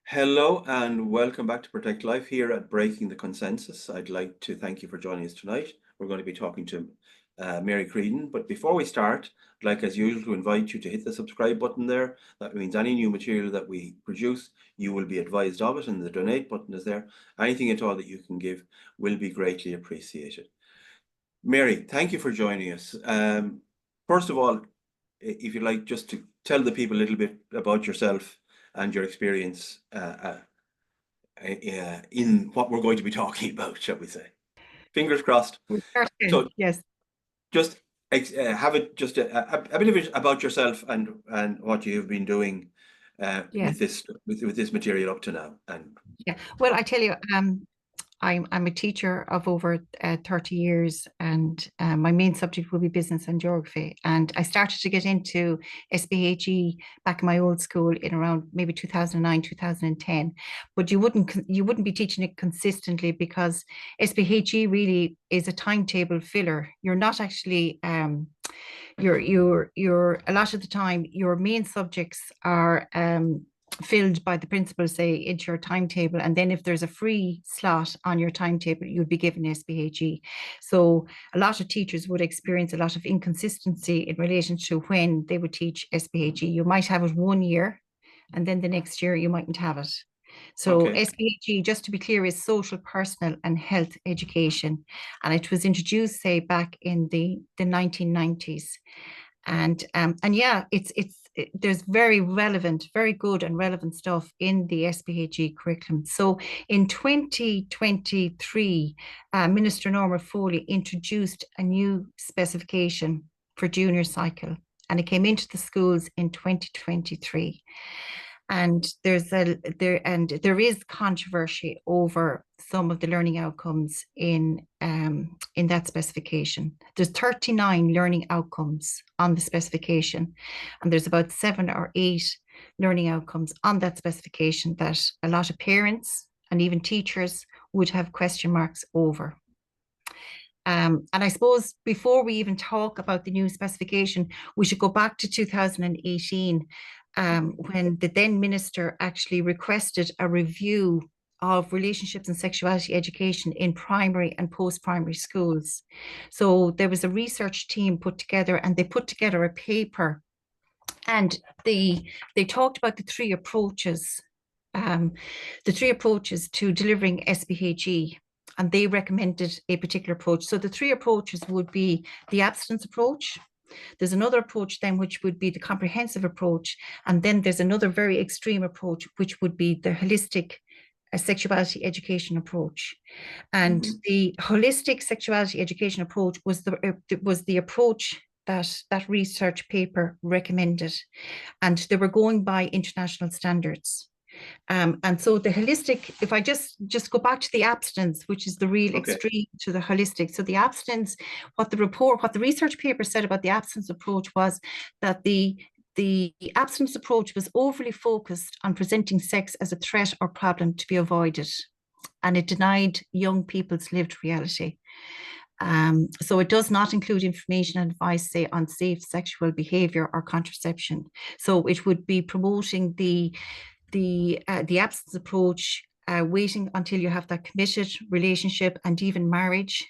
Hello and welcome back to Protect Life here at Breaking the Consensus. I'd like to thank you for joining us tonight. We're going to be talking to Mary Creedon, but before we start, I'd like as usual to invite you to hit the subscribe button there. That means any new material that we produce, you will be advised of it, and the donate button is there. Anything at all that you can give will be greatly appreciated. Mary, thank you for joining us. First of all, if you'd like just to tell the people a little bit about yourself and your experience in what we're going to be talking about, shall we say? Fingers crossed. Certain, So yes. just have it just a bit of it about yourself and what you have been doing Yeah. with this material up to now. And Yeah. Well, I tell you, I'm a teacher of over 30 years, and my main subject will be business and geography. And I started to get into SPHE back in my old school in around maybe 2009, 2010. But you wouldn't be teaching it consistently because SPHE really is a timetable filler. You're not actually you're a lot of the time your main subjects are filled by the principal, say, into your timetable. And then if there's a free slot on your timetable, you'd be given SPHE. So a lot of teachers would experience a lot of inconsistency in relation to when they would teach SPHE. You might have it 1 year, and then the next year you mightn't have it. So okay, SPHE, just to be clear, is social, personal, and health education. And it was introduced, say, back in the 1990s. And yeah, there's very relevant, very good and relevant stuff in the SPHE curriculum. So in 2023, Minister Foley introduced a new specification for junior cycle, and it came into the schools in 2023. And there is controversy over some of the learning outcomes in that specification. There's 39 learning outcomes on the specification, and there's about 7 or 8 learning outcomes on that specification that a lot of parents and even teachers would have question marks over. And I suppose before we even talk about the new specification, we should go back to 2018, when the then minister actually requested a review of relationships and sexuality education in primary and post-primary schools. So there was a research team put together, and they put together a paper, and they talked about the three approaches to delivering SPHE, and they recommended a particular approach. So the three approaches would be the abstinence approach. There's another approach then, which would be the comprehensive approach. And then there's another very extreme approach, which would be the holistic sexuality education approach. And the holistic sexuality education approach was the approach that research paper recommended. And they were going by international standards. And so the holistic, if I just go back to the abstinence, which is the real okay, extreme to the holistic. So the abstinence, what the research paper said about the abstinence approach was that the abstinence approach was overly focused on presenting sex as a threat or problem to be avoided, and it denied young people's lived reality. So it does not include information and advice, say, on safe sexual behavior or contraception. So it would be promoting the absence approach, waiting until you have that committed relationship and even marriage.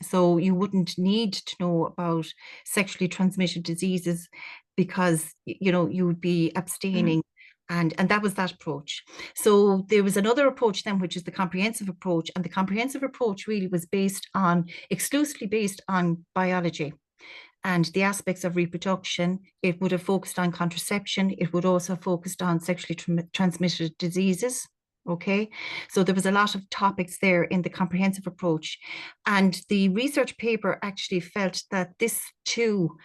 So you wouldn't need to know about sexually transmitted diseases because you would be abstaining. And that was that approach. So there was another approach then, which is the comprehensive approach. And the comprehensive approach really was exclusively based on biology and the aspects of reproduction. It would have focused on contraception. It would also have focused on sexually transmitted diseases. Okay, so there was a lot of topics there in the comprehensive approach. And the research paper actually felt that this too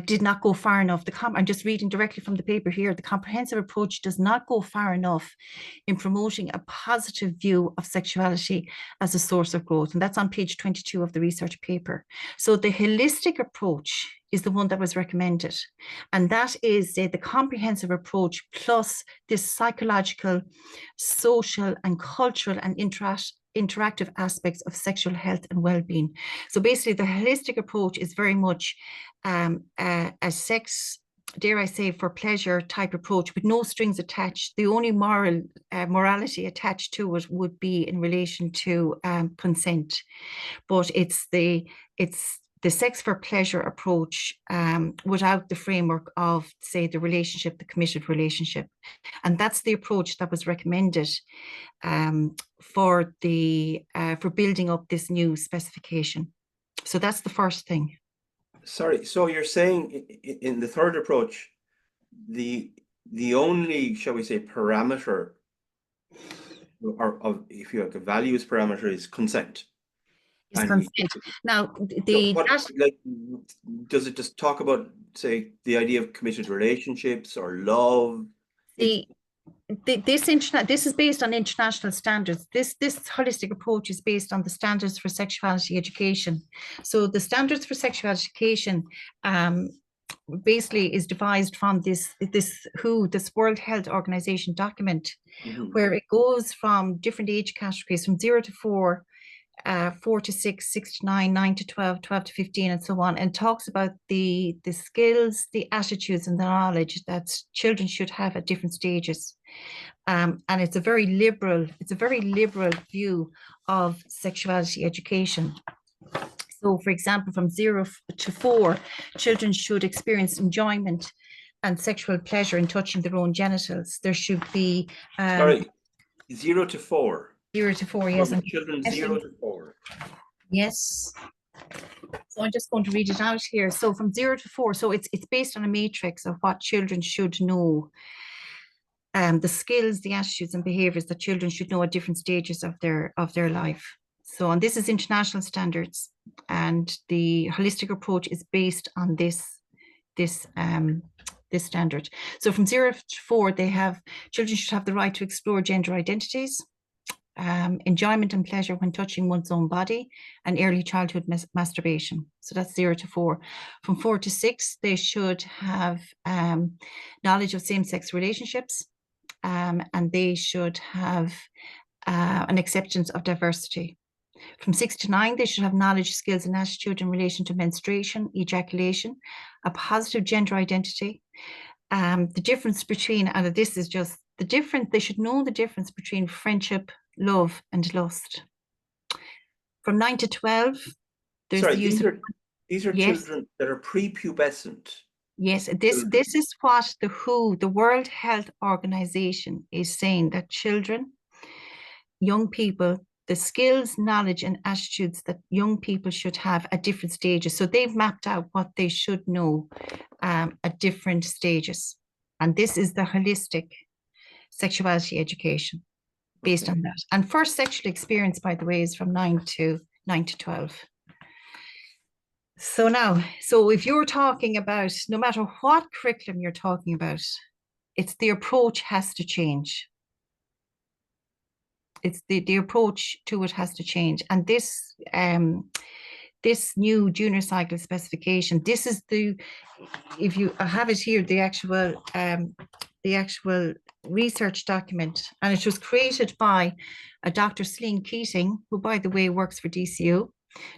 did not go far enough. I'm just reading directly from the paper here. The comprehensive approach does not go far enough in promoting a positive view of sexuality as a source of growth. And that's on page 22 of the research paper. So the holistic approach is the one that was recommended. And that is the comprehensive approach plus this psychological, social, and cultural and interactive aspects of sexual health and well-being. So basically, the holistic approach is very much a sex dare I say, for pleasure type approach with no strings attached. The only morality attached to it would be in relation to consent, but it's the sex for pleasure approach without the framework of, say, the relationship, the committed relationship, and that's the approach that was recommended for building up this new specification. So that's the first thing. Sorry, so you're saying in the third approach, the only, shall we say, parameter, or of, if you like, a values parameter, is consent. Is consent. Now, like, does it just talk about, say, the idea of committed relationships or love? This is based on international standards. This holistic approach is based on the standards for sexuality education. So the standards for sexuality education basically is devised from this World Health Organization document, where it goes from different age categories, from 0 to 4, 4 to 6, 6 to 9, 9 to 12, 12 to 15, and so on, and talks about the skills, the attitudes, and the knowledge that children should have at different stages. And it's a very liberal view of sexuality education. So, for example, from 0 to 4, children should experience enjoyment and sexual pleasure in touching their own genitals. There should be 0 to 4. 0 to 4, yes. From children 0 to 4. Yes. So I'm just going to read it out here. So from 0 to 4, so it's based on a matrix of what children should know, the skills, the attitudes, and behaviors that children should know at different stages of their life. So, and this is international standards, and the holistic approach is based on this standard. So from 0 to 4, children should have the right to explore gender identities, enjoyment and pleasure when touching one's own body, and early childhood masturbation. So that's 0 to 4. From 4 to 6, they should have knowledge of same-sex relationships, and they should have an acceptance of diversity. From 6 to 9, they should have knowledge, skills, and attitude in relation to menstruation, ejaculation, a positive gender identity, the difference between, and this is just the difference, they should know the difference between friendship, love, and lust. From 9 to 12, there's the use of... These are children that are prepubescent. Yes, this is what the World Health Organization is saying, that children, young people, the skills, knowledge, and attitudes that young people should have at different stages. So they've mapped out what they should know at different stages. And this is the holistic sexuality education based on that. And first sexual experience, by the way, is from 9 to 12. So if you're talking about, no matter what curriculum you're talking about, it's the approach has to change. It's the approach to it has to change. And this new junior cycle specification, this is if you have it here, the actual research document, and it was created by a Dr. Celine Keating, who, by the way, works for DCU,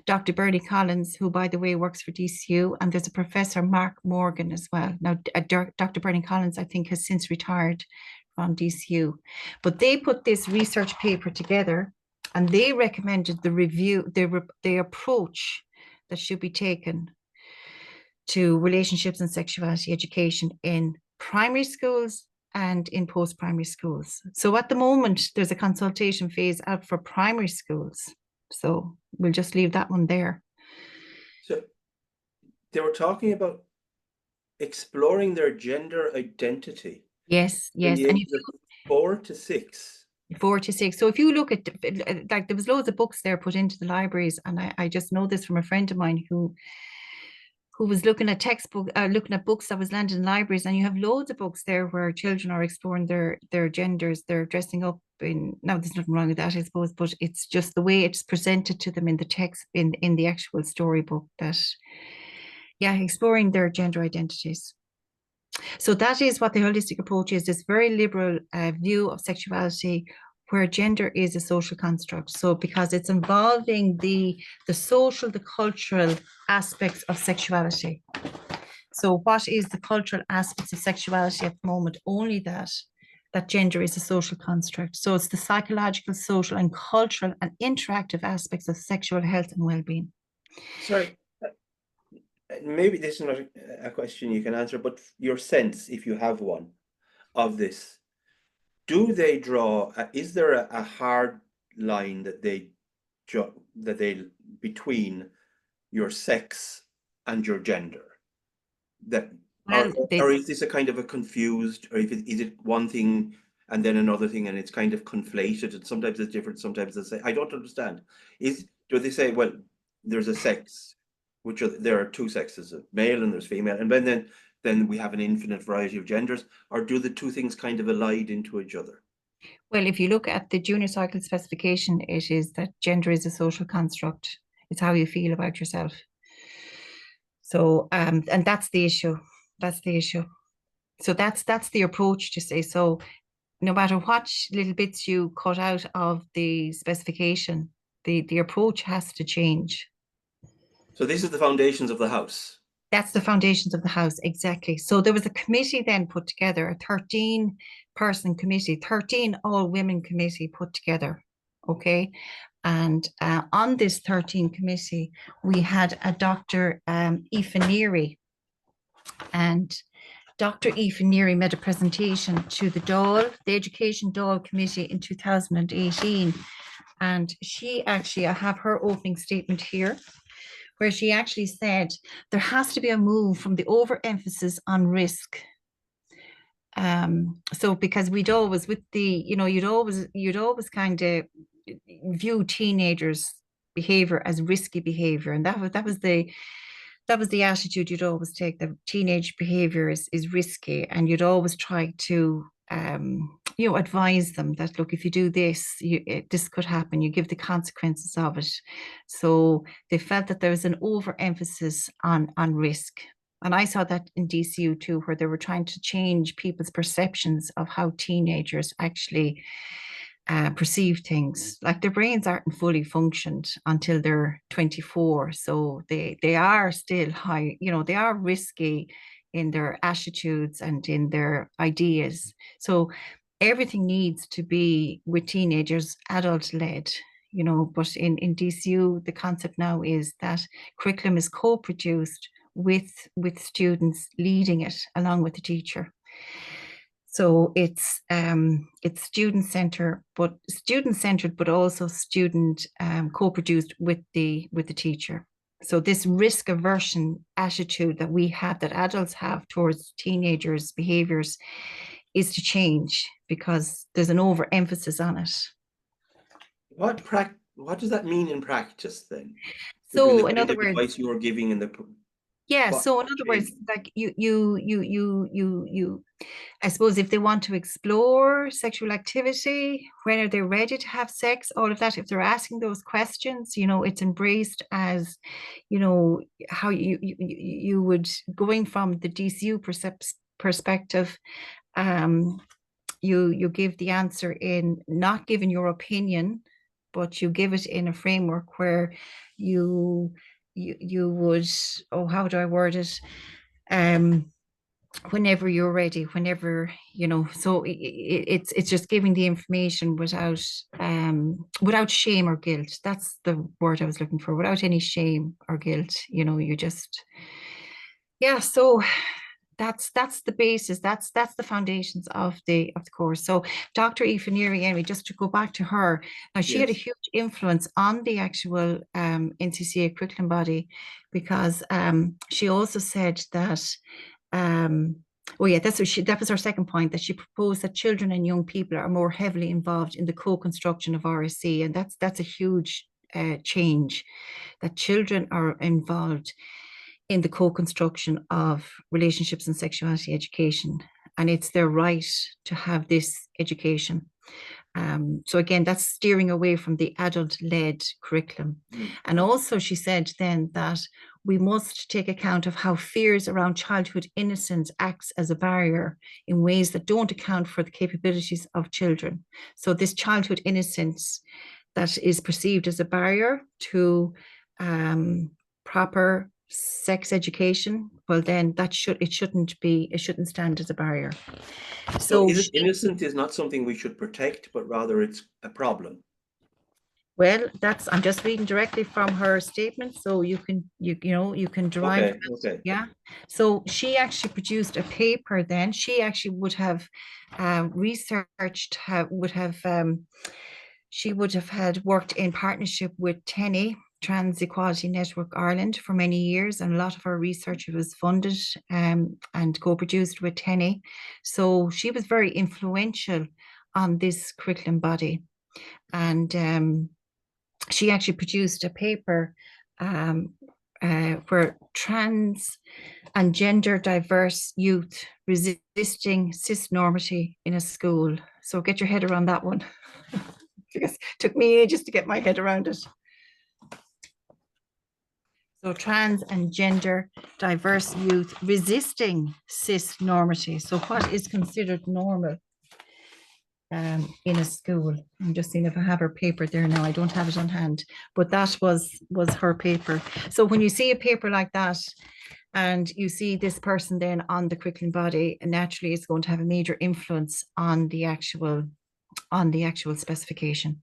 Dr. Bernie Collins, who, by the way, works for DCU, and there's a Professor Mark Morgan as well. Now, Dr. Bernie Collins, I think, has since retired from DCU, but they put this research paper together, and they recommended the approach that should be taken to relationships and sexuality education in primary schools and in post-primary schools. So at the moment, there's a consultation phase out for primary schools. So we'll just leave that one there. So they were talking about exploring their gender identity. Yes. And 4 to 6. 4 to 6. So if you look at, like, there was loads of books there put into the libraries, and I just know this from a friend of mine who was looking at looking at books that was landed in libraries, and you have loads of books there where children are exploring their genders, they're dressing up in, now there's nothing wrong with that, I suppose, but it's just the way it's presented to them in the text, in the actual storybook, that, yeah, exploring their gender identities. So that is what the holistic approach is, this very liberal view of sexuality, where gender is a social construct. So because it's involving the social, the cultural aspects of sexuality. So what is the cultural aspects of sexuality at the moment? Only that gender is a social construct. So it's the psychological, social, and cultural and interactive aspects of sexual health and well-being. Sorry, maybe this is not a question you can answer, but your sense, if you have one, of this, do they draw? Is there a hard line that they between your sex and your gender? That Well, or is this a kind of a confused, or if is it one thing and then another thing, and it's kind of conflated, and sometimes it's different, sometimes they say, I don't understand. Do they say, well, there's a sex, there are two sexes, male and there's female, and then we have an infinite variety of genders, or do the two things kind of allied into each other? Well, if you look at the junior cycle specification, it is that gender is a social construct. It's how you feel about yourself. So, and that's the issue. That's the issue. So that's the approach to say, so no matter what little bits you cut out of the specification, the approach has to change. So this is the foundations of the house. That's the foundations of the house, exactly. So there was a committee then put together, a 13-person committee, 13 all-women committee put together, okay? And on this 13 committee, we had a Dr. Aoife Neary, and Dr. Aoife Neary made a presentation to the Education Dáil Committee in 2018. And she actually, I have her opening statement here, where she actually said there has to be a move from the overemphasis on risk. So because we'd always with the, you'd always kind of view teenagers' behavior as risky behavior, and that was the attitude you'd always take. The teenage behavior is risky, and you'd always try to advise them that, look, if you do this, this could happen. You give the consequences of it. So they felt that there was an overemphasis on risk. And I saw that in DCU too, where they were trying to change people's perceptions of how teenagers actually perceive things. Like their brains aren't fully functioned until they're 24. So they are still high, they are risky in their attitudes and in their ideas. So everything needs to be with teenagers, adult led. But in DCU, the concept now is that curriculum is co-produced with students leading it along with the teacher. So it's student-centered, but also student co-produced with the teacher. So this risk aversion attitude that we have, that adults have towards teenagers' behaviors, is to change because there's an overemphasis on it. What does that mean in practice then? So in other words, advice you were giving in the so in other words, like you I suppose if they want to explore sexual activity, when are they ready to have sex, all of that, if they're asking those questions, it's embraced as, how you would, going from the DCU perspective, you give the answer in not giving your opinion, but you give it in a framework where you would, how do I word it? Whenever you're ready, whenever, so it's just giving the information without shame or guilt. That's the word I was looking for, without any shame or guilt. You just, so that's the basis, that's the foundations of the course. So Dr. Aoife Neary, anyway, just to go back to her, now she had a huge influence on the actual NCCA curriculum body, because she also said that that was her second point, that she proposed that children and young people are more heavily involved in the co-construction of RSE, and that's a huge change, that children are involved in the co-construction of relationships and sexuality education, and it's their right to have this education. So again, that's steering away from the adult-led curriculum. And also she said then that we must take account of how fears around childhood innocence acts as a barrier in ways that don't account for the capabilities of children. So this childhood innocence that is perceived as a barrier to proper sex education, well then it shouldn't stand as a barrier. So is it innocent is not something we should protect, but rather it's a problem? Well, I'm just reading directly from her statement, so you can derive. Okay, okay. Yeah. So she actually produced a paper then. She actually would have researched, she would have had worked in partnership with TENI, Trans Equality Network Ireland, for many years, and a lot of her research was funded and co-produced with TENI. So she was very influential on this curriculum body. And she actually produced a paper where trans and gender diverse youth resisting cisnormity in a school. So get your head around that one. Because it took me ages to get my head around it. So trans and gender diverse youth resisting cisnormity. So what is considered normal in a school? I'm just seeing if I have her paper there now. I don't have it on hand, but that was her paper. So when you see a paper like that, and you see this person then on the curriculum body, naturally it's going to have a major influence on the actual specification.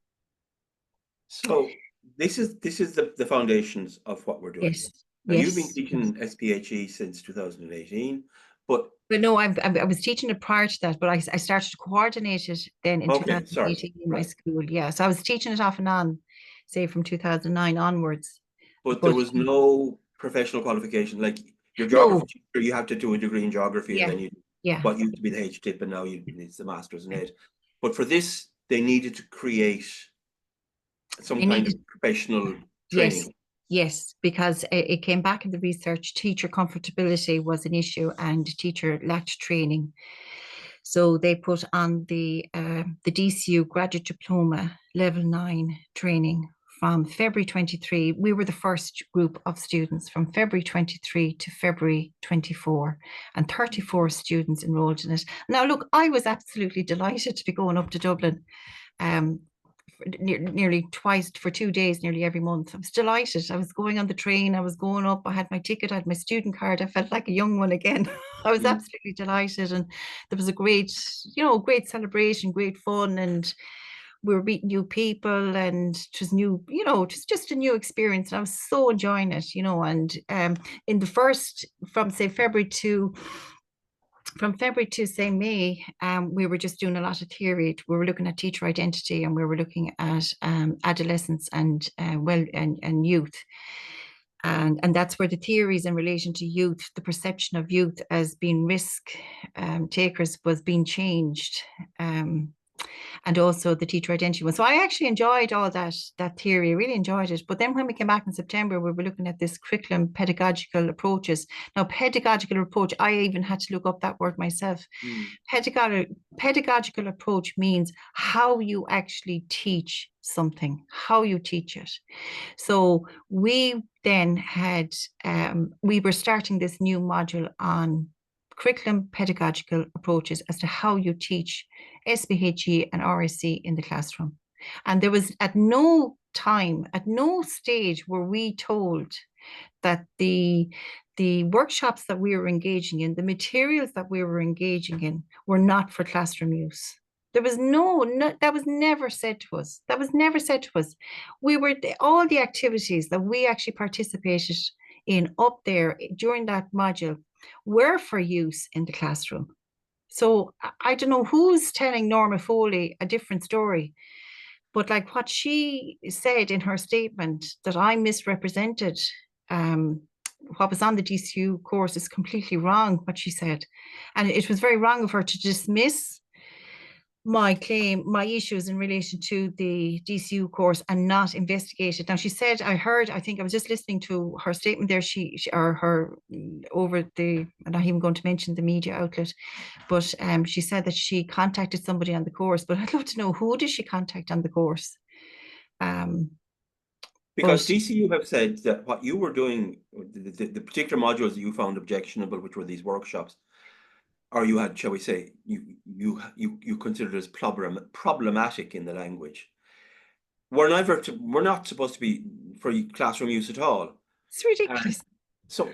So this is the foundations of what we're doing. Yes. Now, yes. you've been teaching SPHE since 2018, but no, I was teaching it prior to that, but I started to coordinate it then in 2018 in my school. Yeah, so I was teaching it off and on, say from 2009 onwards. But there was no professional qualification, like your geography teacher, you have to do a degree in geography, and then what used to be the HTIP, and now it's the Masters in it. But for this, they needed to create some kind of professional training. Yes, because it came back in the research, teacher comfortability was an issue and teacher lacked training. So they put on the DCU graduate diploma level 9 training from February 23. We were the first group of students from February 23 to February 24, and 34 students enrolled in it. Now, look, I was absolutely delighted to be going up to Dublin nearly twice for 2 days, nearly every month. I was delighted. I was going on the train, I was going up, I had my ticket, I had my student card. I felt like a young one again. I was absolutely delighted, and there was a great celebration, great fun, and we were meeting new people, and it was new, just a new experience. And I was so enjoying it, and in the first, from February to say May, we were just doing a lot of theory. We were looking at teacher identity, and we were looking at adolescents and youth. And that's where the theories in relation to youth, the perception of youth as being risk takers was being changed. And also the teacher identity one. So I actually enjoyed all that theory, I really enjoyed it. But then when we came back in September, we were looking at this curriculum pedagogical approaches. Now, pedagogical approach, I even had to look up that word myself. Pedagogical approach means how you actually teach something, how you teach it. So we then had, we were starting this new module on curriculum pedagogical approaches as to how you teach SPHE and RSC in the classroom. And there was at no time, at no stage were we told that the workshops that we were engaging in, the materials that we were engaging in, were not for classroom use. There was that was never said to us. That was never said to us. All the activities that we actually participated in up there during that module were for use in the classroom. So I don't know who's telling Norma Foley a different story, but like what she said in her statement, that I misrepresented what was on the DCU course, is completely wrong, what she said. And it was very wrong of her to dismiss my claim, my issues in relation to the DCU course and not investigate it. Now, she said, I think I was just listening to her statement there, I'm not even going to mention the media outlet, but she said that she contacted somebody on the course, but I'd love to know, who did she contact on the course? Because DCU have said that what you were doing, the particular modules that you found objectionable, which were these workshops, or you had, shall we say, you considered as problematic in the language, we're not supposed to be for classroom use at all. It's ridiculous. So,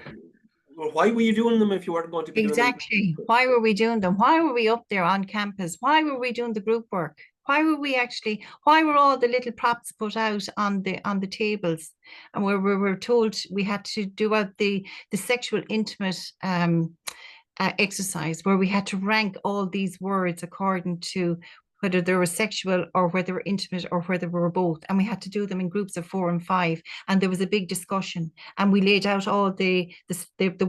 well, why were you doing them if you weren't going to be doing them? Exactly. Why were we doing them? Why were we up there on campus? Why were we doing the group work? Why were all the little props put out on the tables? And where we were told we had to do out the sexual intimate exercise where we had to rank all these words according to whether they were sexual or whether they were intimate or whether we were both. And we had to do them in groups of 4 and 5. And there was a big discussion. And we laid out all the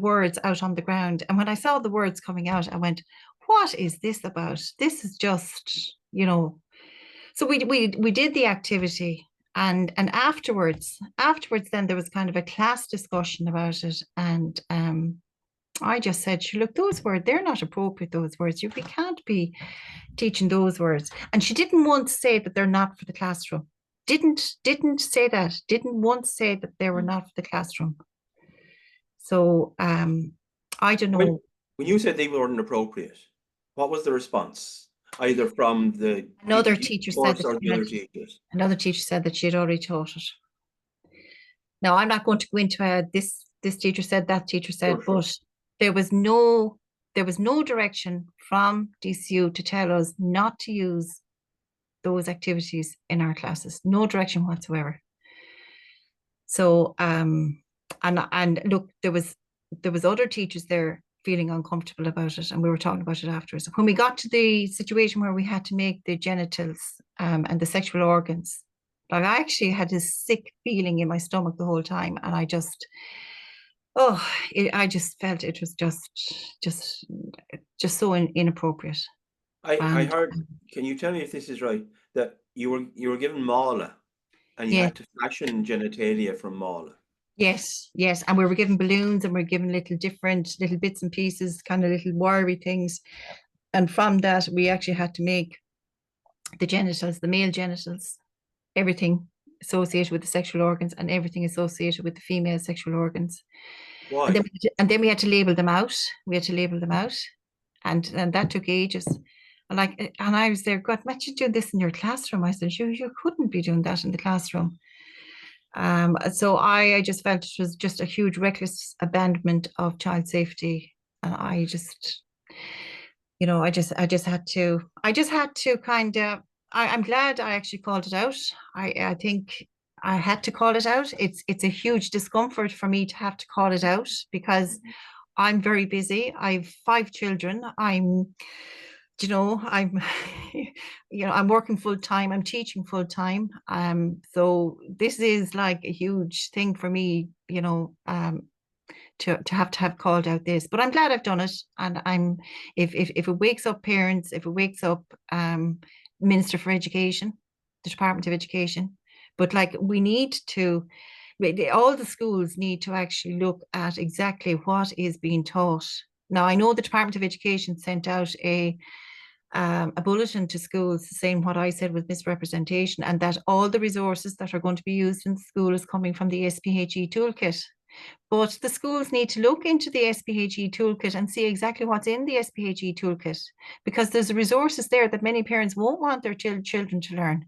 words out on the ground. And when I saw the words coming out, I went, what is this about? This is just, So we did the activity. And afterwards then there was kind of a class discussion about it. And I just said, look, those words, they're not appropriate, those words. We can't be teaching those words. And she didn't once say that they're not for the classroom. Didn't say that. Didn't once say that they were not for the classroom. So I don't know. When you said they weren't appropriate, what was the response? Either from the Another teacher said that or the other teachers? Another teacher said that she had already taught it. Now, I'm not going to go into this teacher said, that teacher said, Sure. but there was no direction from DCU to tell us not to use those activities in our classes. No direction whatsoever. So and look, there was other teachers there feeling uncomfortable about it, and we were talking about it afterwards. When we got to the situation where we had to make the genitals and the sexual organs, like I actually had this sick feeling in my stomach the whole time, and I just felt it was just so inappropriate. I heard. Can you tell me if this is right? That you were given mala, and you had to fashion genitalia from mala. Yes, and we were given balloons, and we were given little bits and pieces, kind of little wiry things, and from that we actually had to make the genitals, the male genitals, everything associated with the sexual organs, and everything associated with the female sexual organs. Why? And then we had to label them out. And that took ages. And I was there, God, imagine doing this in your classroom. I said, you couldn't be doing that in the classroom. So I just felt it was just a huge reckless abandonment of child safety. And I just had to kind of, I'm glad I actually called it out. I think I had to call it out. It's a huge discomfort for me to have to call it out because I'm very busy. I've 5 children. I'm I'm working full time. I'm teaching full time. So this is like a huge thing for me, to have called out this. But I'm glad I've done it. And if it wakes up parents, if it wakes up Minister for Education, the Department of Education, but like we need to. All the schools need to actually look at exactly what is being taught. Now, I know the Department of Education sent out a bulletin to schools saying what I said was misrepresentation, and that all the resources that are going to be used in the school is coming from the SPHE toolkit. But the schools need to look into the SPHE toolkit and see exactly what's in the SPHE toolkit, because there's resources there that many parents won't want their children to learn.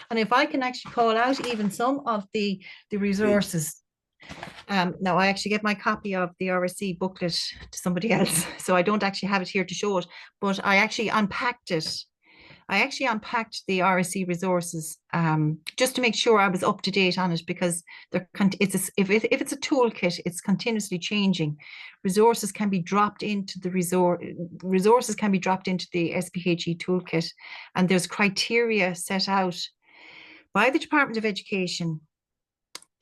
And if I can actually call out even some of the resources. Now I actually get my copy of the RSC booklet to somebody else, so I don't actually have it here to show it, but I actually unpacked it. I actually unpacked the RSC resources just to make sure I was up to date on it, because if it's a toolkit, it's continuously changing. Resources can be dropped into the SPHE toolkit, and there's criteria set out by the Department of Education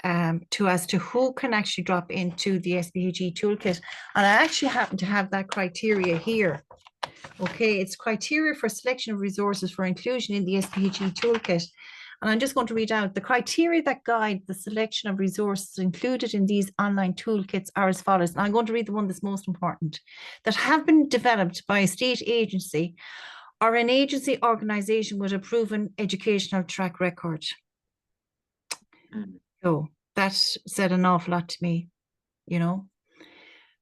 as to who can actually drop into the SPHE toolkit. And I actually happen to have that criteria here. Okay, it's criteria for selection of resources for inclusion in the SPHE toolkit. And I'm just going to read out the criteria that guide the selection of resources included in these online toolkits are as follows. And I'm going to read the one that's most important: that have been developed by a state agency or an agency organization with a proven educational track record. So that said an awful lot to me,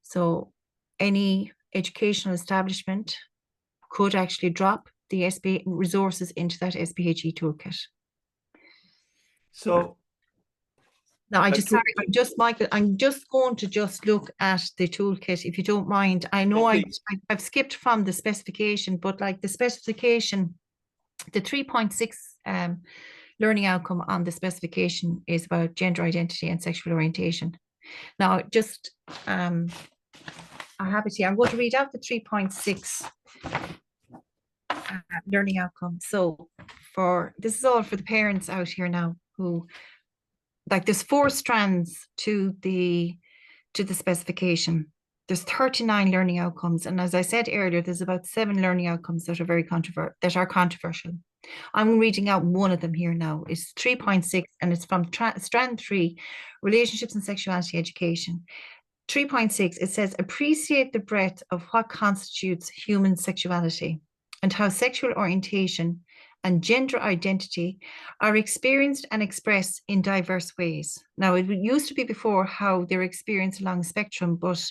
So any educational establishment could actually drop the resources into that SPHE toolkit. So No, Tool- Michael, I'm just going to just look at the toolkit, if you don't mind. I know please. I've skipped from the specification, but like the specification, the 3.6 learning outcome on the specification is about gender identity and sexual orientation. Now, just I have it here. I'm going to read out the 3.6 learning outcome. So this is all for the parents out here now who, like, there's 4 strands to the specification. There's 39 learning outcomes, and as I said earlier, there's about 7 learning outcomes that are very controversial. I'm reading out one of them here now. It's 3.6, and it's from strand 3, relationships and sexuality education. 3.6, it says, appreciate the breadth of what constitutes human sexuality and how sexual orientation and gender identity are experienced and expressed in diverse ways. Now, it used to be before how they're experienced along the spectrum, but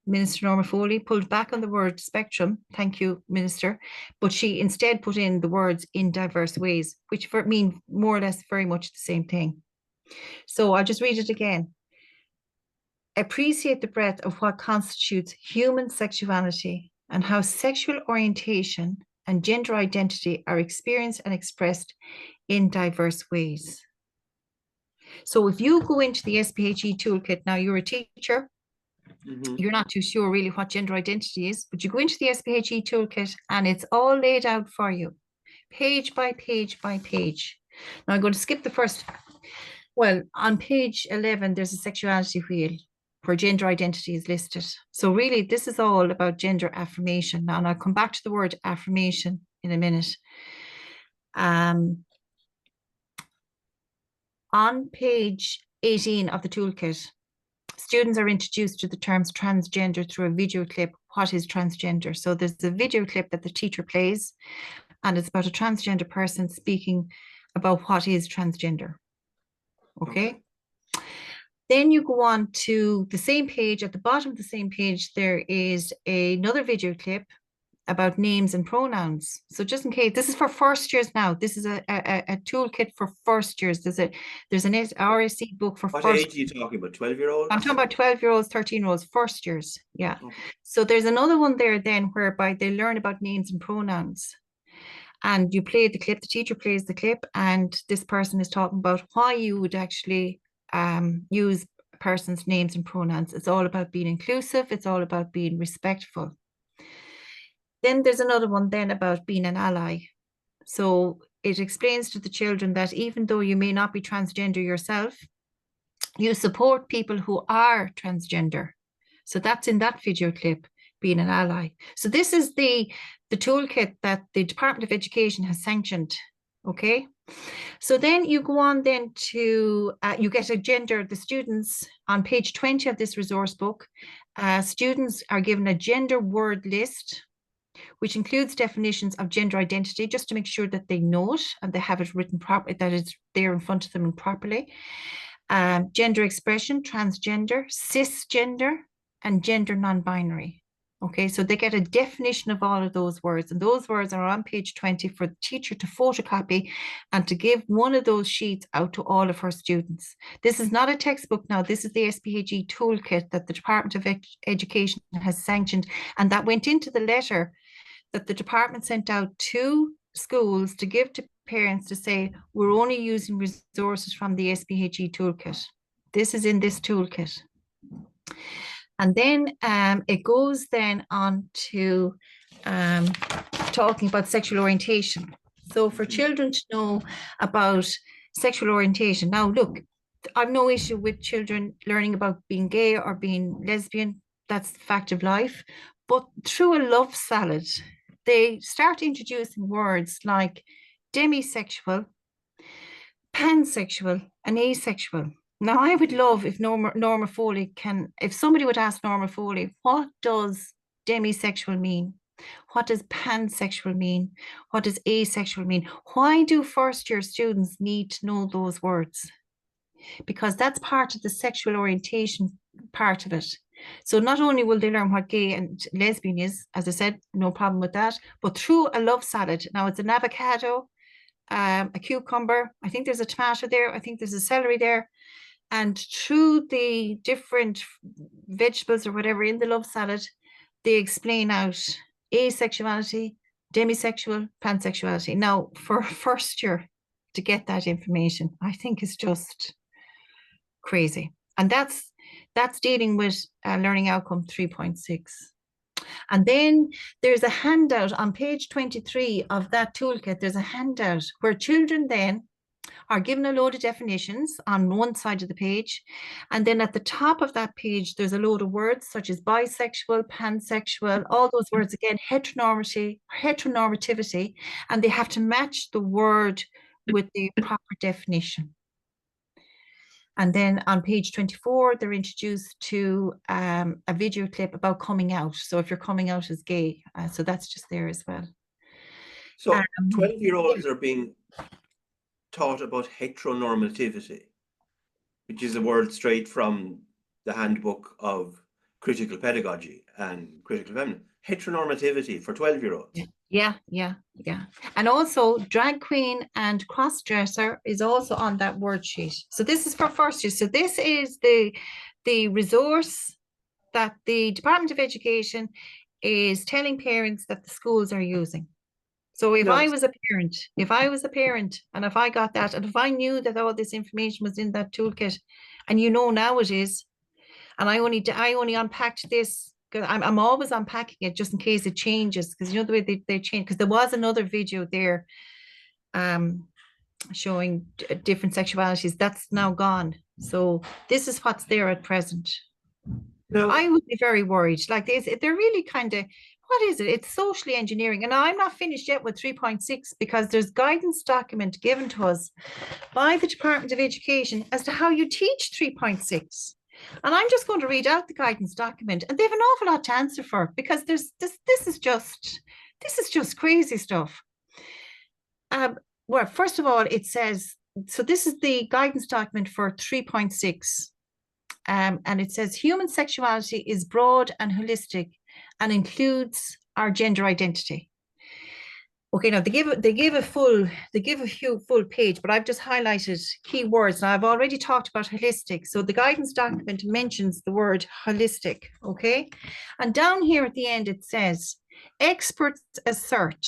Minister Norma Foley pulled back on the word spectrum. Thank you, Minister. But she instead put in the words in diverse ways, which mean more or less very much the same thing. So I'll just read it again. Appreciate the breadth of what constitutes human sexuality and how sexual orientation and gender identity are experienced and expressed in diverse ways. So if you go into the SPHE toolkit, now you're a teacher, you're not too sure really what gender identity is, but you go into the SPHE toolkit and it's all laid out for you, page by page by page. Now I'm going to skip the first. Well, on page 11, there's a sexuality wheel where gender identity is listed. So really, this is all about gender affirmation. Now, and I'll come back to the word affirmation in a minute. On page 18 of the toolkit, students are introduced to the terms transgender through a video clip. What is transgender? So there's a video clip that the teacher plays, and it's about a transgender person speaking about what is transgender. Okay. Then you go on to the same page. At the bottom of the same page, there is another video clip about names and pronouns. So just in case, this is for first years now. This is a toolkit for first years. There's an RSC book for what first. age are you talking about? 12-year-olds? I'm talking about 12-year-olds, 13-year-olds, first years. Yeah. Okay. So there's another one there then whereby they learn about names and pronouns. And you play the clip, the teacher plays the clip, and this person is talking about why you would actually use a person's names and pronouns. It's all about being inclusive. It's all about being respectful. Then there's another one then about being an ally. So it explains to the children that even though you may not be transgender yourself, you support people who are transgender. So that's in that video clip, being an ally. So this is the toolkit that the Department of Education has sanctioned. Okay. So then you go on then to, you get a gender, the students on page 20 of this resource book, students are given a gender word list, which includes definitions of gender identity, just to make sure that they know it and they have it written properly, that it's there in front of them and properly. Gender expression, transgender, cisgender, and gender non-binary. Okay, so they get a definition of all of those words, and those words are on page 20 for the teacher to photocopy and to give one of those sheets out to all of her students. This is not a textbook now, this is the SPHE toolkit that the Department of Education has sanctioned, and that went into the letter that the department sent out to schools to give to parents to say, we're only using resources from the SPHE toolkit. This is in this toolkit. And then it goes then on to talking about sexual orientation. So for children to know about sexual orientation. Now, look, I've no issue with children learning about being gay or being lesbian. That's the fact of life. But through a love salad, they start introducing words like demisexual, pansexual, and asexual. Now, I would love if Norma Foley if somebody would ask Norma Foley, what does demisexual mean? What does pansexual mean? What does asexual mean? Why do first year students need to know those words? Because that's part of the sexual orientation part of it. So not only will they learn what gay and lesbian is, as I said, no problem with that, but through a love salad. Now it's an avocado, a cucumber, I think there's a tomato there, I think there's a celery there, And through the different vegetables or whatever in the love salad, they explain out asexuality, demisexual, pansexuality. Now, for a first year to get that information, I think is just crazy. And that's dealing with learning outcome 3.6. And then there's a handout on page 23 of that toolkit. There's a handout where children then are given a load of definitions on one side of the page. And then at the top of that page, there's a load of words such as bisexual, pansexual, all those words again, heteronormativity, and they have to match the word with the proper definition. And then on page 24, they're introduced to a video clip about coming out. So if you're coming out as gay, so that's just there as well. So 12-year-olds are being taught about heteronormativity, which is a word straight from the handbook of critical pedagogy and critical feminism. Heteronormativity for 12-year-olds. Yeah. And also drag queen and cross-dresser is also on that word sheet. So this is for first year. So this is the resource that the Department of Education is telling parents that the schools are using. So if I was a parent and if I got that, and if I knew that all this information was in that toolkit, and now it is, and I only unpacked this because I'm always unpacking it just in case it changes, because the way they change, because there was another video there showing different sexualities that's now gone. So this is what's there at present. No. I would be very worried. Like they're really kind of, what is it? It's socially engineering. And I'm not finished yet with 3.6 because there's guidance document given to us by the Department of Education as to how you teach 3.6. And I'm just going to read out the guidance document, and they have an awful lot to answer for, because this is just crazy stuff. Well, first of all, it says, so this is the guidance document for 3.6. And it says human sexuality is broad and holistic and includes our gender identity. Okay, now they give a full page, but I've just highlighted key words. Now I've already talked about holistic. So the guidance document mentions the word holistic, okay? And down here at the end, it says, experts assert.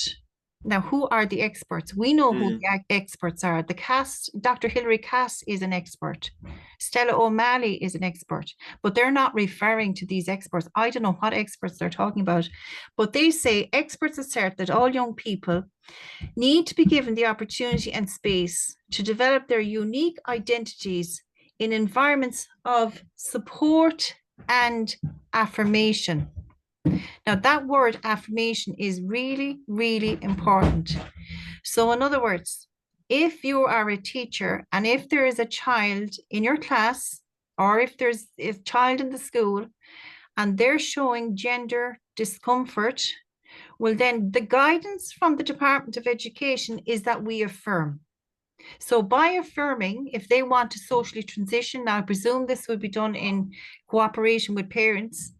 Now, who are the experts? We know who the experts are. Dr. Hilary Cass is an expert. Stella O'Malley is an expert, but they're not referring to these experts. I don't know what experts they're talking about, but they say experts assert that all young people need to be given the opportunity and space to develop their unique identities in environments of support and affirmation. Now, that word affirmation is really, really important. So in other words, if you are a teacher and if there is a child in your class, or if there's a child in the school and they're showing gender discomfort, well, then the guidance from the Department of Education is that we affirm. So by affirming, if they want to socially transition, now I presume this would be done in cooperation with parents,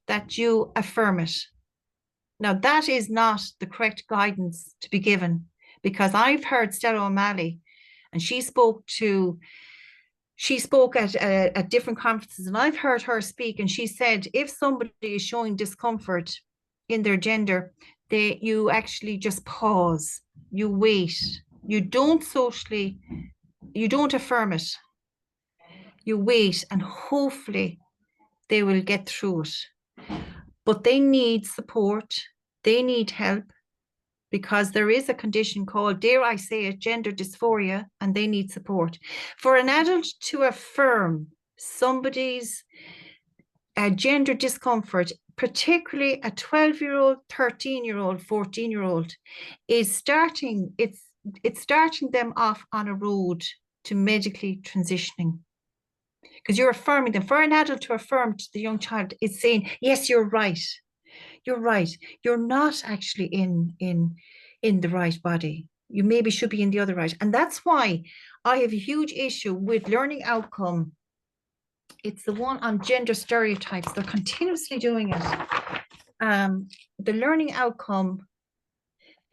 that you affirm it. Now, that is not the correct guidance to be given, because I've heard Stella O'Malley, and she spoke at different conferences, and I've heard her speak, and she said, if somebody is showing discomfort in their gender, you actually just pause, you wait, you don't affirm it, you wait, and hopefully they will get through it. But they need support, they need help, because there is a condition called, dare I say it, gender dysphoria, and they need support. For an adult to affirm somebody's gender discomfort, particularly a 12-year-old, 13-year-old, 14-year-old, is starting them off on a road to medically transitioning. Because you're affirming them. For an adult to affirm to the young child, it's saying, yes, you're right. You're right. You're not actually in the right body. You maybe should be in the other right. And that's why I have a huge issue with learning outcome. It's the one on gender stereotypes. They're continuously doing it. The learning outcome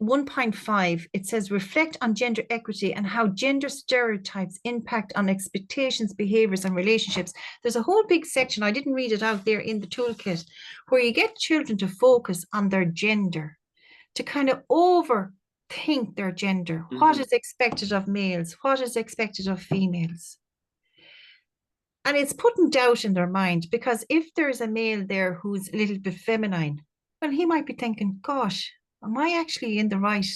1.5, it says reflect on gender equity and how gender stereotypes impact on expectations, behaviors, and relationships. There's a whole big section, I didn't read it out there in the toolkit, where you get children to focus on their gender, to kind of overthink their gender. What is expected of males? What is expected of females? And it's putting doubt in their mind, because if there's a male there who's a little bit feminine, well, he might be thinking, gosh, am I actually in the right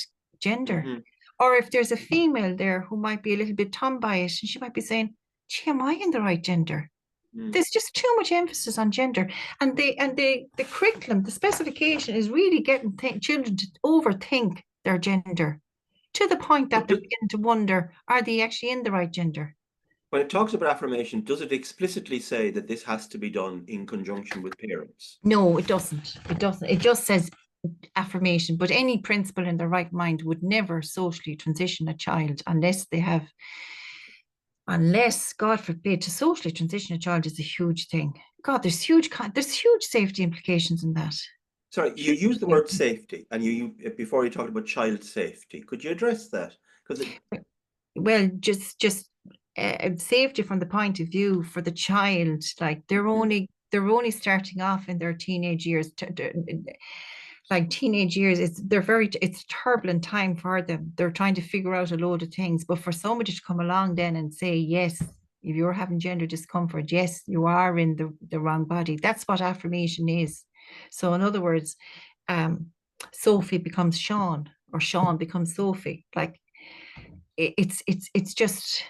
gender? Or if there's a female there who might be a little bit tomboyish, and she might be saying, gee, am I in the right gender? There's just too much emphasis on gender. And the curriculum, the specification is really getting children to overthink their gender, to the point that they're beginning to wonder, are they actually in the right gender? When it talks about affirmation, does it explicitly say that this has to be done in conjunction with parents? No, it doesn't. It doesn't. It just says affirmation, but any principal in their right mind would never socially transition a child unless they have, unless, God forbid, to socially transition a child is a huge thing. God, there's huge safety implications in that. Sorry, you used the word safety, and you before you talked about child safety. Could you address that? Because well, just safety from the point of view for the child, like they're only starting off in their teenage years. Like teenage years, it's a turbulent time for them. They're trying to figure out a load of things. But for somebody to come along then and say, yes, if you're having gender discomfort, yes, you are in the wrong body. That's what affirmation is. So in other words, Sophie becomes Sean, or Sean becomes Sophie. Like it's just.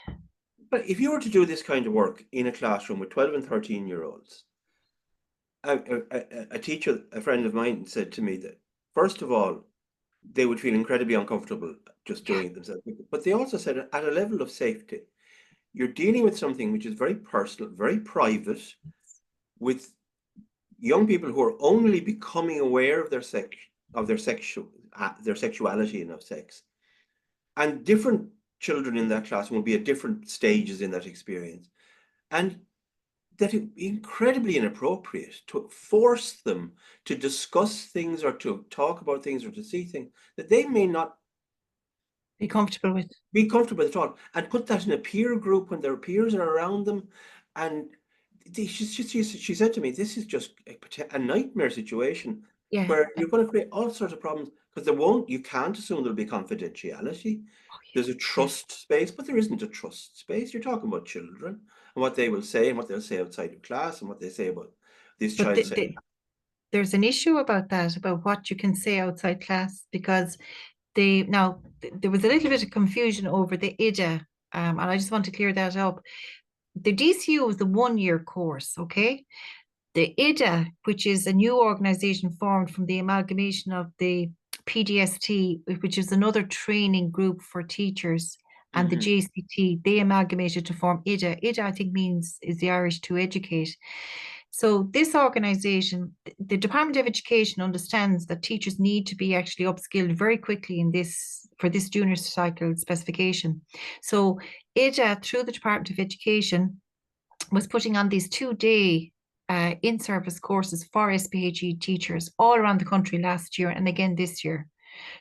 But if you were to do this kind of work in a classroom with 12 and 13-year-olds, a teacher, a friend of mine, said to me that, first of all, they would feel incredibly uncomfortable just doing it themselves. But they also said at a level of safety, you're dealing with something which is very personal, very private, with young people who are only becoming aware of their sexuality and of sex. And different children in that class will be at different stages in that experience. And that it would be incredibly inappropriate to force them to discuss things or to talk about things or to see things that they may not be comfortable with at all, and put that in a peer group when their peers are around them. And she said to me, this is just a nightmare situation, where you're going to create all sorts of problems, because you can't assume there'll be confidentiality. There's a trust space, but there isn't a trust space. You're talking about children and what they will say and what they'll say outside of class and what they say about this child saying. There's an issue about that, about what you can say outside class, because there was a little bit of confusion over the IDA, and I just want to clear that up. The DCU was the 1-year course, okay? The IDA, which is a new organization formed from the amalgamation of the PDST, which is another training group for teachers, and the JCT, they amalgamated to form IDA. IDA, I think, is the Irish to educate. So this organization, the Department of Education, understands that teachers need to be actually upskilled very quickly for this junior cycle specification. So IDA, through the Department of Education, was putting on these 2-day in-service courses for SPHE teachers all around the country last year and again this year.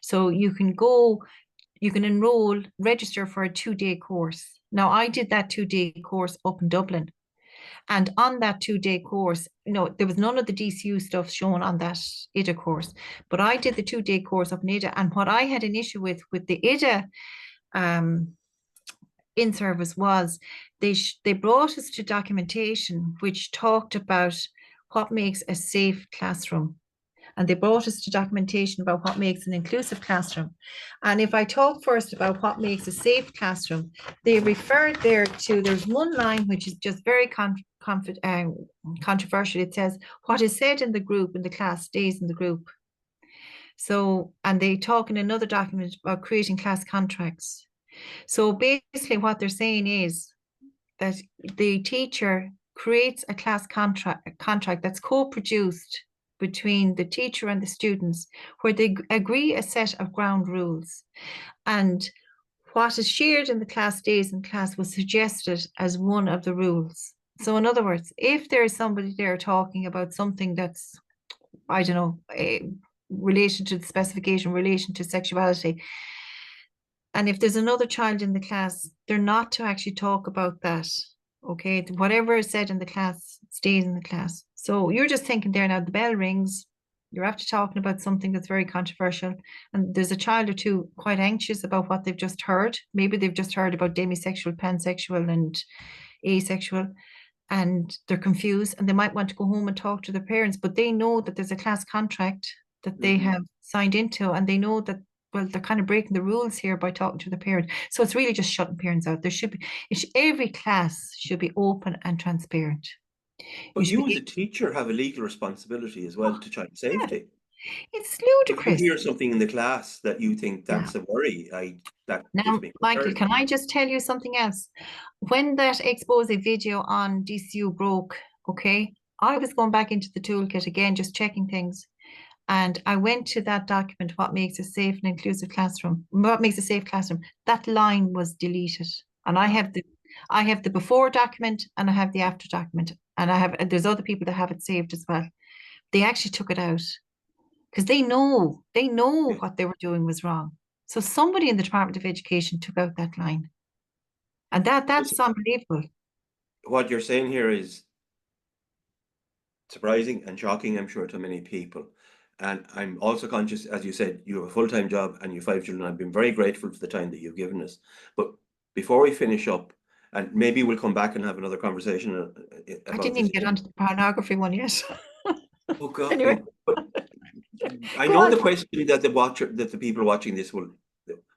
So you can enroll, register for a 2-day course. Now, I did that 2-day course up in Dublin. And on that 2-day course, there was none of the DCU stuff shown on that IDA course, but I did the 2-day course up in IDA. And what I had an issue with the IDA in service was they brought us to documentation which talked about what makes a safe classroom. And they brought us to documentation about what makes an inclusive classroom. And if I talk first about what makes a safe classroom, they referred there to, there's one line which is just very controversial. It says, what is said in the class stays in the group. So, and they talk in another document about creating class contracts. So basically what they're saying is that the teacher creates a class contract that's co-produced between the teacher and the students, where they agree a set of ground rules. And what is shared in the class days in class was suggested as one of the rules. So in other words, if there's somebody there talking about something that's, I don't know, relation to the specification, relation to sexuality. And if there's another child in the class, they're not to actually talk about that. Okay, whatever is said in the class stays in the class. So you're just thinking there now, the bell rings, you're after talking about something that's very controversial, and there's a child or two quite anxious about what they've just heard. Maybe they've just heard about demisexual, pansexual, and asexual, and they're confused, and they might want to go home and talk to their parents, but they know that there's a class contract that they have signed into, and they know that, well, they're kind of breaking the rules here by talking to the parent. So it's really just shutting parents out. There should be, every class should be open and transparent. But you as a teacher have a legal responsibility as well to child safety. It's If you ludicrous. hear something in the class that you think that's a worry, that gives me Michael, concern. can I just tell you something else? When that expose video on DCU broke, okay, I was going back into the toolkit again, just checking things. And I went to that document, what makes a safe and inclusive classroom, what makes a safe classroom. That line was deleted. And I have the before document and I have the after document. And there's other people that have it saved as well. They actually took it out because they know what they were doing was wrong. So somebody in the Department of Education took out that line. And that's unbelievable. What you're saying here is surprising and shocking, I'm sure, to many people. And I'm also conscious, as you said, you have a full-time job and you have 5 children. I've been very grateful for the time that you've given us. But before we finish up, and maybe we'll come back and have another conversation about I didn't even get onto the pornography one yet. Oh God! Anyway. But I know the question that the people watching this will.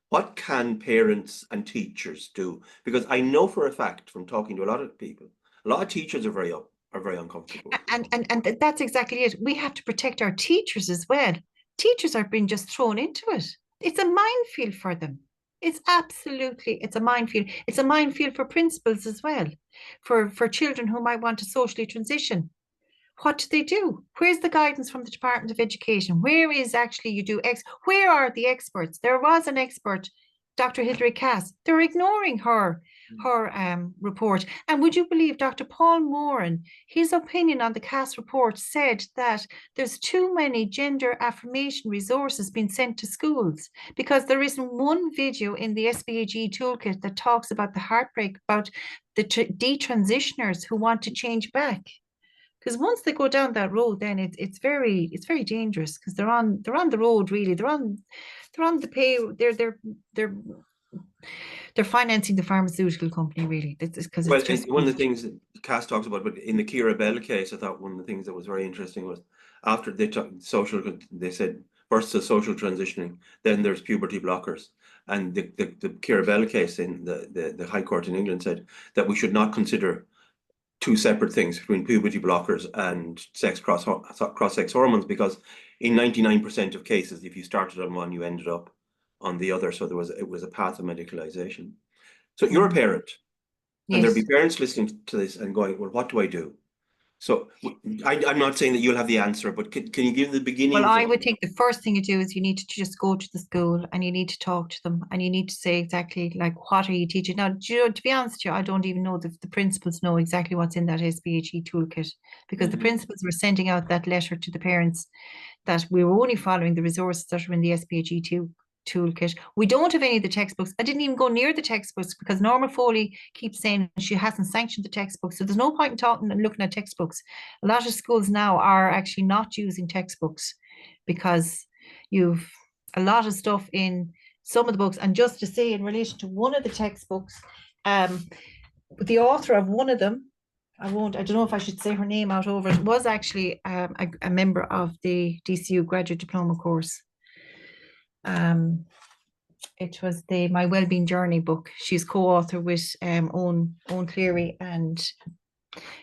What can parents and teachers do? Because I know for a fact from talking to a lot of people, a lot of teachers are very uncomfortable. And that's exactly it. We have to protect our teachers as well. Teachers are being just thrown into it. It's a minefield for them. It's a minefield. It's a minefield for principals as well, for children who might want to socially transition. What do they do? Where's the guidance from the Department of Education? Where is actually you do X? Where are the experts? There was an expert, Dr. Hilary Cass. They're ignoring her report. And would you believe Dr. Paul Moran, his opinion on the Cass report said that there's too many gender affirmation resources being sent to schools because there isn't one video in the SPHE toolkit that talks about the heartbreak, about the detransitioners who want to change back. Because once they go down that road, then it's very dangerous because they're on the road really. They're on the pay. They're financing the pharmaceutical company really. Because Well, one of the things that Cass talks about, but in the Kira Bell case, I thought one of the things that was very interesting was after they said first the social transitioning, then there's puberty blockers, and the Kira Bell case in the High Court in England said that we should not consider two separate things between puberty blockers and cross-sex hormones, because in 99% of cases, if you started on one, you ended up on the other. So it was a path of medicalization. So you're a parent, and there'll be parents listening to this and going, well, what do I do? So I'm not saying that you'll have the answer, but can you give the beginning? Well, I would think the first thing you do is you need to just go to the school and you need to talk to them and you need to say exactly like, what are you teaching? Now, to be honest with you, I don't even know if the principals know exactly what's in that SPHE toolkit, because the principals were sending out that letter to the parents that we were only following the resources that are in the SPHE toolkit. We don't have any of the textbooks. I didn't even go near the textbooks because Norma Foley keeps saying she hasn't sanctioned the textbooks. So there's no point in talking and looking at textbooks. A lot of schools now are actually not using textbooks because you've a lot of stuff in some of the books. And just to say in relation to one of the textbooks, the author of one of them, I don't know if I should say her name out over it, was actually a member of the DCU graduate diploma course. It was the My Wellbeing Journey book. She's co-author with Owen Cleary, and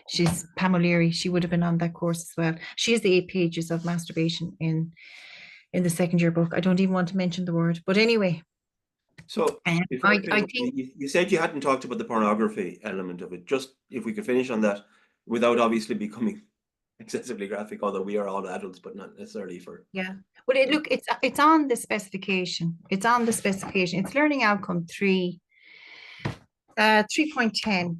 she's Pam O'Leary. She would have been on that course as well. She has the 8 pages of masturbation in the second year book. I don't even want to mention the word, but anyway. So I think you said you hadn't talked about the pornography element of it. Just if we could finish on that without obviously becoming excessively graphic, although we are all adults, but not necessarily for. Yeah. Well, look, it's on the specification. It's on the specification. It's learning outcome 3.10.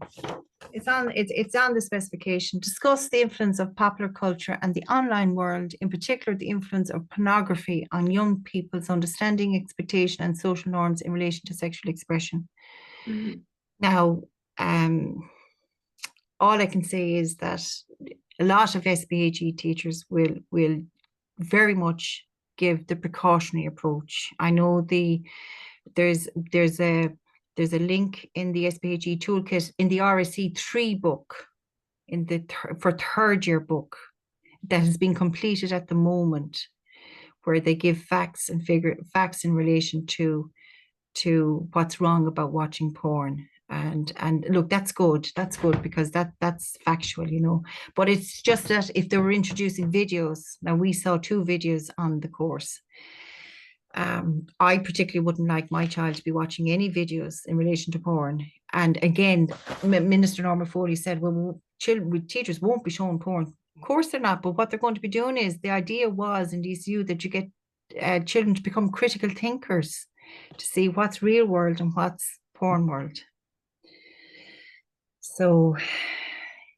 It's on the specification. Discuss the influence of popular culture and the online world, in particular the influence of pornography on young people's understanding, expectation, and social norms in relation to sexual expression. Now, all I can say is that a lot of SPHE teachers will very much give the precautionary approach. I know there's a link in the SPHE toolkit in the RSC 3 book, for third year book, that has been completed at the moment, where they give facts in relation to what's wrong about watching porn. And look, that's good because that's factual, you know. But it's just that if they were introducing videos, now we saw 2 videos on the course. I particularly wouldn't like my child to be watching any videos in relation to porn. And again, Minister Foley said, well, teachers won't be showing porn. Of course they're not, but what they're going to be doing is, the idea was in DCU that you get children to become critical thinkers, to see what's real world and what's porn world. So,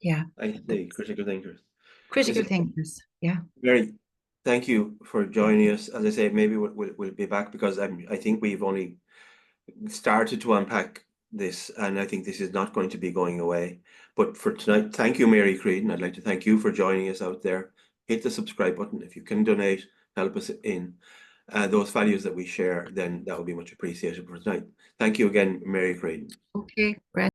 yeah. I see, critical thinkers. Critical thinkers, yeah. Mary, thank you for joining us. As I say, maybe we'll be back, because I think we've only started to unpack this, and I think this is not going to be going away. But for tonight, thank you, Mary Creedon. I'd like to thank you for joining us out there. Hit the subscribe button. If you can donate, help us in those values that we share, then that would be much appreciated for tonight. Thank you again, Mary Creedon. Okay, great.